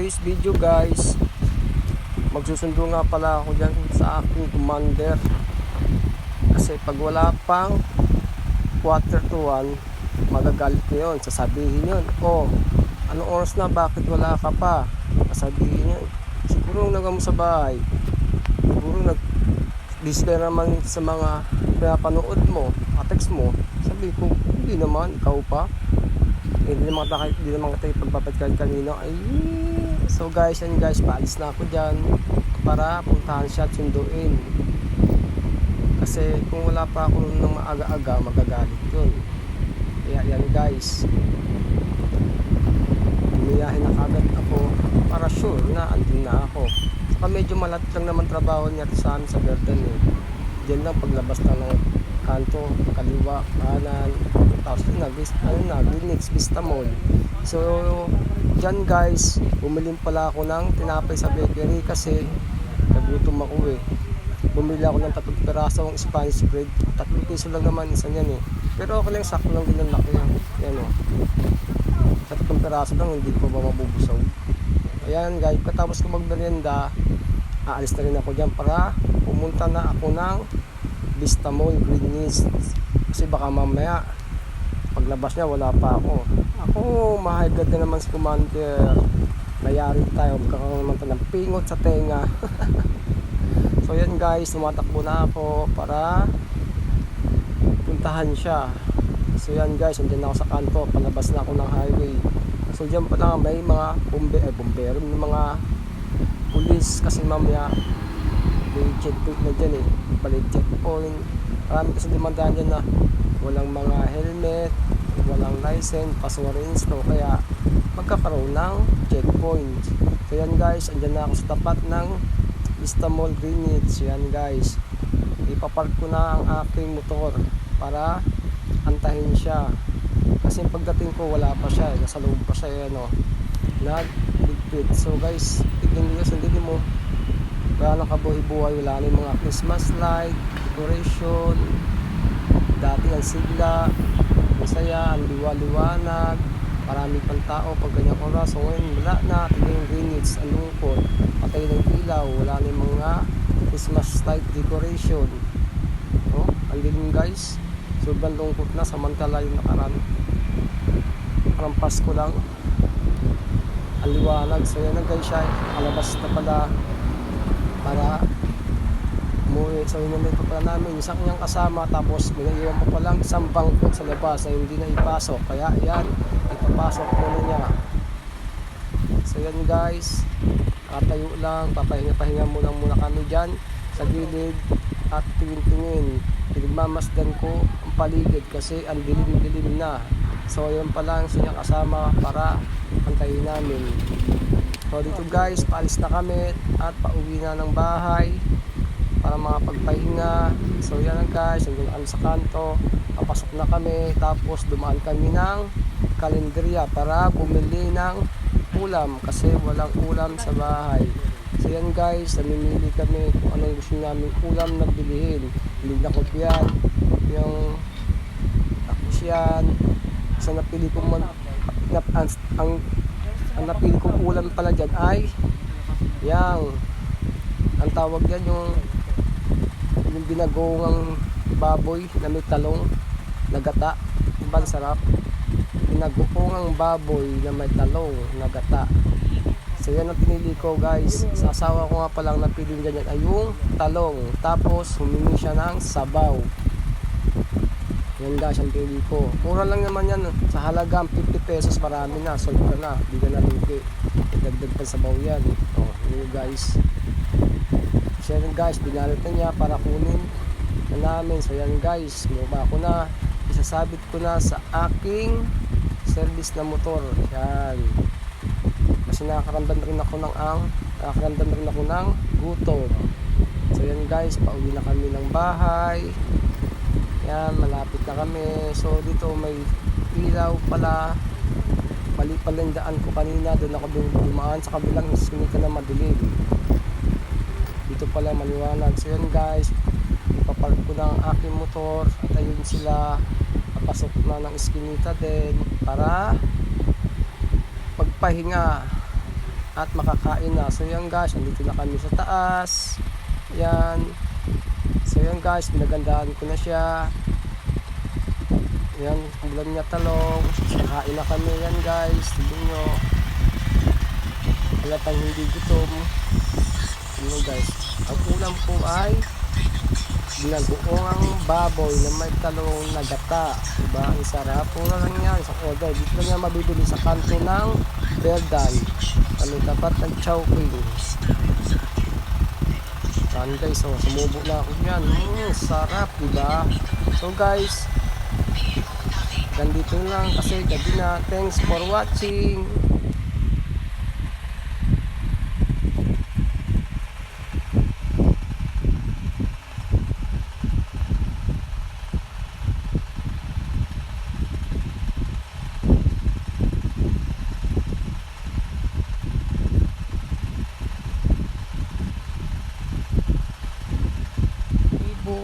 today's video guys, magsusundo nga pala ako dyan sa aking commander. Kasi pag wala pang quarter to 1, magagalit na yun. Sasabihin yun, oh, anong oras na, bakit wala ka pa? Sasabihin yun, siguro nagam sa bahay, siguro busy ka naman sa mga pinapanood mo, text mo. Sabi ko, hindi naman, ikaw pa. Hindi naman tayo pagpapatkan kanino. Ay, so guys, yan guys, paalis na ako dyan para puntahan siya at sunduin. Kasi kung wala pa ako ng maaga-aga, magagalit yun. Kaya yan guys, bumiyahin na kagad ako para sure na andun na ako. Saka medyo malat lang naman trabaho niya sa amin sa garden eh. Diyan lang paglabas na ng kanto, kaliwa, kanan, tapos Greenwich Vista Mall. So dyan guys, bumili pala ako ng tinapay sa bakery kasi nagutom ako eh. Bumili ako ng 3 pirasong Spanish bread, 3 piso lang naman isa niyan eh. Pero okay lang, sakto lang din ang laki yan o. Sa 3 piraso lang, hindi ko ba mabubusog. Ayan guys, katapos ko magmerienda, aalis na rin ako dyan para pumunta na ako ng Vista Mall, Greenwich. Kasi baka mamaya paglabas niya wala pa ako. Ako, mahagad na naman si commander. Mayari tayo, magkakaroon naman tayo ng pingot sa tenga. So yan guys, tumatakbo na ako para puntahan siya. So yan guys, andyan na ako sa kanto, palabas na ako ng highway. So dyan pa lang may mga bombero, may mga pulis kasi mamaya may checkpoint na dyan eh, balik checkpoint. Marami kasi dumandaan dyan na walang mga helmet, walang license, paswarins no, kaya magkakaroon ng checkpoint. So yan guys, andyan na ako sa tapat ng Vista Mall, Greenwich. Yan guys, ipapark ko na ang aking motor para antahin siya. Kasi pagdating ko wala pa siya, nasa loob pa siya yan o, nagligpit. So guys, tignan nyo sa hindi mo, wala nang kabuhay-buhay, wala na yung mga Christmas light, decoration, dati ang sigla, masaya, ang liwa-liwanag, marami pang tao pag ganyang oras. So ngayon wala na, tignan yung Greenwich, ang lungkot, patay ng ilaw, wala na yung mga Christmas light decoration. Oh, ang dilim guys, sobrang lungkot na, samantala yung nakarang Pasko lang ang liwanag. So yan na guys siya, alabas na pala para umuwi. So yun pa pala namin isang kanyang kasama, tapos may naiwan pa palang isang bangkot sa labas na hindi na ipasok, kaya yan, ipapasok muna niya. So yan guys, tayo lang, papahinga muna kami dyan sa gilid at tingin-tingin, pinagmamasdan ko ang paligid kasi ang dilim-dilim na. So yun pa lang sa kanyang kasama para antayin namin. So dito guys, paalis na kami at pauwi na ng bahay para makapagpahinga. So yan lang guys, nandun kami sa kanto, papasok na kami, tapos dumaan kami ng Kalendarya para bumili ng ulam kasi walang ulam sa bahay. So yan guys, namimili kami kung anong gusto namin ulam na bilihin. Bilig na kopyan, yung tapos yan. So napili ko ang napili kong ulam pala dyan ay yang ang tawag yan yung binagoong baboy na may talong na gata. Diba sarap? Binagoong baboy na may talong na gata. So yan ang pinili ko guys. Sa asawa ko nga palang napili ganyan ay yung talong, tapos humingi siya ng sabaw. Yan guys ang pili ko. Mura lang naman yan, sa halagang 50 pesos marami na, solve ka na, di ka na lugi. Dagdag pa sabaw yan. O, yun guys. So yan guys, binalot na niya para kunin na namin. So yan guys, gumawa ko na, isasabit ko na sa aking service na motor. Yan. Kasi nakakaramdam rin ako ng gutom. So yan guys, pauwi na kami ng bahay. Yan, malapit na kami. So dito may ilaw pala, mali pala yung daan ko kanina, doon ako dumaan sa kabilang iskinita na madilim. Dito pala maliwanag. So yan guys, ipapark ko na ang aking motor at ayun sila, papasok na ng iskinita din para pagpahinga. at makakain na. So yan guys, andito na kami sa taas. Yan. So yan guys, pinagandahan ko na siya. Yan, ulam niya talong. Kain na kami yan guys. Tignan nyo. Halatang hindi gutom. Tignan guys. Ang ulam po ay ginagbuong baboy na may talong na gata. Diba? Ang sarap. Pura lang yan. Sa order. Dito lang yan mabibili sa kanto ng Verdan. Kami tapat ng Chowking. Yan guys. So, sumubo na ako yan. Sarap. Diba? So guys, ganito lang kasi gabi na. Thanks for watching. Ibo,